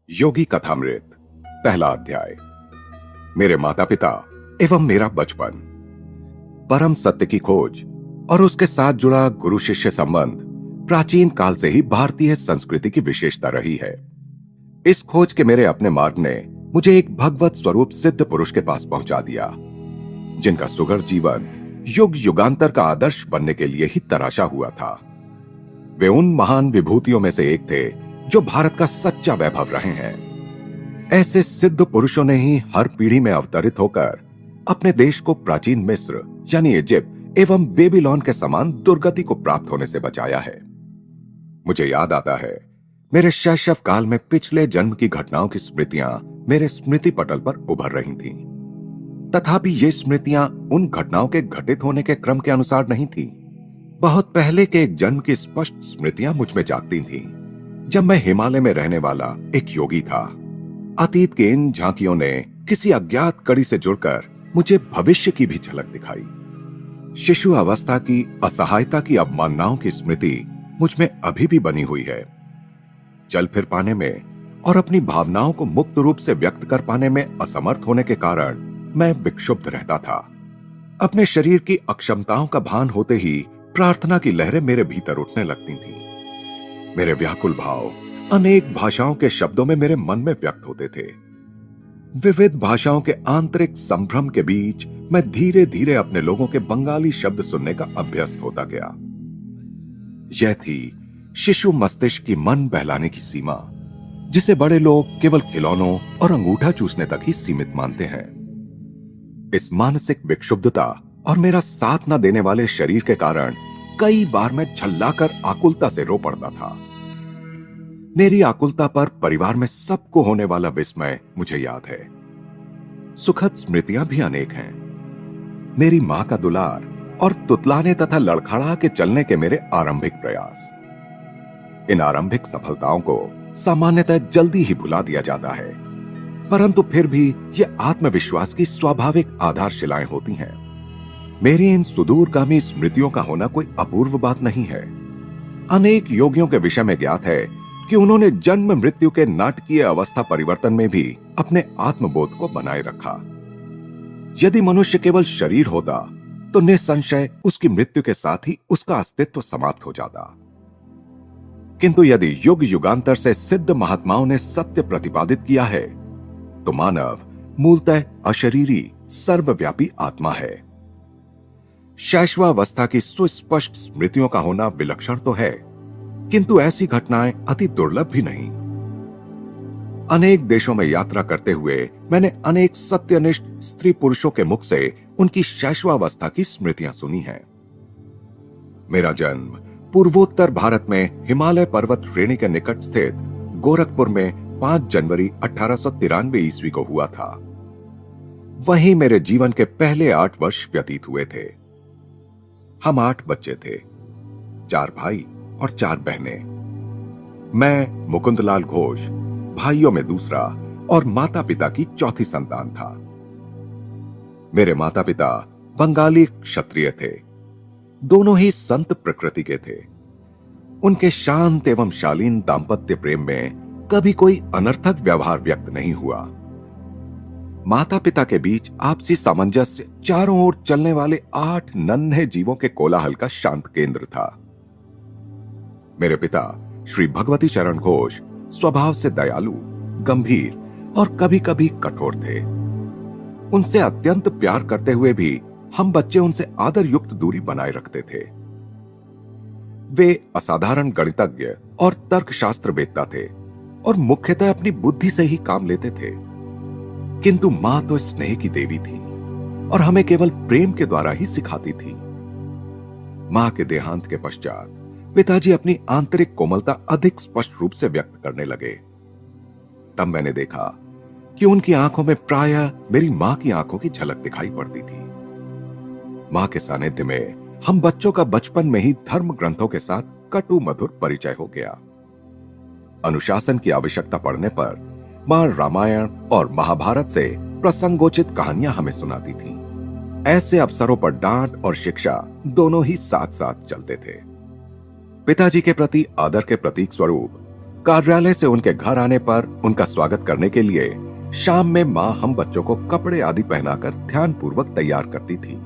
योगी कथामृत पहला अध्याय। मेरे माता पिता एवं मेरा बचपन। परम सत्य की खोज और उसके साथ जुड़ा गुरु शिष्य संबंध प्राचीन काल से ही भारतीय संस्कृति की विशेषता रही है। इस खोज के मेरे अपने मार्ग ने मुझे एक भगवत स्वरूप सिद्ध पुरुष के पास पहुंचा दिया, जिनका सुघड़ जीवन युग युगांतर का आदर्श बनने के लिए ही तराशा हुआ था। वे उन महान विभूतियों में से एक थे जो भारत का सच्चा वैभव रहे हैं। ऐसे सिद्ध पुरुषों ने ही हर पीढ़ी में अवतरित होकर अपने देश को प्राचीन मिस्र यानी इजिप्ट एवं बेबीलोन के समान दुर्गति को प्राप्त होने से बचाया है। मुझे याद आता है, मेरे शैशव काल में पिछले जन्म की घटनाओं की स्मृतियां मेरे स्मृति पटल पर उभर रही थीं। तथापि ये स्मृतियां उन घटनाओं के घटित होने के क्रम के अनुसार नहीं थीं। बहुत पहले के एक जन्म की स्पष्ट स्मृतियां मुझ में जागती थीं, जब मैं हिमालय में रहने वाला एक योगी था। अतीत की इन झांकियों ने किसी अज्ञात कड़ी से जुड़कर मुझे भविष्य की भी झलक दिखाई। शिशु अवस्था की असहायता की अवमाननाओं की स्मृति मुझ में अभी भी बनी हुई है। चल फिर पाने में और अपनी भावनाओं को मुक्त रूप से व्यक्त कर पाने में असमर्थ होने के कारण मैं विक्षुब्ध रहता था। अपने शरीर की अक्षमताओं का भान होते ही प्रार्थना की लहरें मेरे भीतर उठने लगती थीं। मेरे व्याकुल भाव अनेक भाषाओं के शब्दों में मेरे मन में व्यक्त होते थे। विविध भाषाओं के आंतरिक संभ्रम के बीच मैं धीरे धीरे अपने लोगों के बंगाली शब्द सुनने का अभ्यस्त होता गया। यह थी शिशु मस्तिष्क की मन बहलाने की सीमा, जिसे बड़े लोग केवल खिलौनों और अंगूठा चूसने तक ही सीमित मानते हैं। इस मानसिक विक्षुब्धता और मेरा साथ न देने वाले शरीर के कारण कई बार मैं झल्लाकर आकुलता से रो पड़ता था। मेरी आकुलता पर परिवार में सबको होने वाला विस्मय मुझे याद है। सुखद स्मृतियां भी अनेक हैं। मेरी मां का दुलार और तुतलाने तथा लड़खड़ा के चलने के मेरे आरंभिक प्रयास। इन आरंभिक सफलताओं को सामान्यतः जल्दी ही भुला दिया जाता है, परंतु फिर भी ये आत्मविश्वास की स्वाभाविक आधारशिलाएं होती हैं। मेरी इन सुदूरगामी स्मृतियों का होना कोई अपूर्व बात नहीं है। अनेक योगियों के विषय में ज्ञात है कि उन्होंने जन्म मृत्यु के नाटकीय अवस्था परिवर्तन में भी अपने आत्मबोध को बनाए रखा। यदि मनुष्य केवल शरीर होता तो निसंशय उसकी मृत्यु के साथ ही उसका अस्तित्व समाप्त हो जाता। किंतु यदि युग युगांतर से सिद्ध महात्माओं ने सत्य प्रतिपादित किया है, तो मानव मूलतः अशरीरी सर्वव्यापी आत्मा है। शैशवावस्था की सुस्पष्ट स्मृतियों का होना विलक्षण तो है, किंतु ऐसी घटनाएं अति दुर्लभ भी नहीं। अनेक देशों में यात्रा करते हुए मैंने अनेक सत्यनिष्ठ स्त्री पुरुषों के मुख से उनकी शैशवावस्था की स्मृतियां सुनी हैं। मेरा जन्म पूर्वोत्तर भारत में हिमालय पर्वत श्रेणी के निकट स्थित गोरखपुर में 5 जनवरी 1893 ईस्वी को हुआ था। वहीं मेरे जीवन के पहले 8 वर्ष व्यतीत हुए थे। हम 8 बच्चे थे, 4 भाई और 4 बहनें। मैं मुकुंदलाल घोष, भाइयों में दूसरा और माता पिता की चौथी संतान था। मेरे माता पिता बंगाली क्षत्रिय थे। दोनों ही संत प्रकृति के थे। उनके शांत एवं शालीन दाम्पत्य प्रेम में कभी कोई अनर्थक व्यवहार व्यक्त नहीं हुआ। माता पिता के बीच आपसी सामंजस्य चारों ओर चलने वाले 8 नन्हे जीवों के कोलाहल का शांत केंद्र था। मेरे पिता श्री भगवती चरण घोष स्वभाव से दयालु, गंभीर और कभी कभी कठोर थे। उनसे अत्यंत प्यार करते हुए भी हम बच्चे उनसे आदर युक्त दूरी बनाए रखते थे। वे असाधारण गणितज्ञ और तर्कशास्त्र वेत्ता थे और मुख्यतः अपनी बुद्धि से ही काम लेते थे। किंतु मां तो स्नेह की देवी थी और हमें केवल प्रेम के द्वारा ही सिखाती थी। मां के देहांत के पश्चात पिताजी अपनी आंतरिक कोमलता अधिक स्पष्ट रूप से व्यक्त करने लगे। तब मैंने देखा कि उनकी आंखों में प्रायः मेरी मां की आंखों की झलक दिखाई पड़ती थी। मां के सानिध्य में हम बच्चों का बचपन में ही धर्म ग्रंथों के साथ कटु मधुर परिचय हो गया। अनुशासन की आवश्यकता पड़ने पर मां रामायण और महाभारत से प्रसंगोचित कहानियां हमें सुनाती थीं। ऐसे अवसरों पर डांट और शिक्षा दोनों ही साथ साथ चलते थे। पिताजी के प्रति आदर के प्रतीक स्वरूप कार्यालय से उनके घर आने पर उनका स्वागत करने के लिए शाम में माँ हम बच्चों को कपड़े आदि पहनाकर ध्यानपूर्वक तैयार करती थी।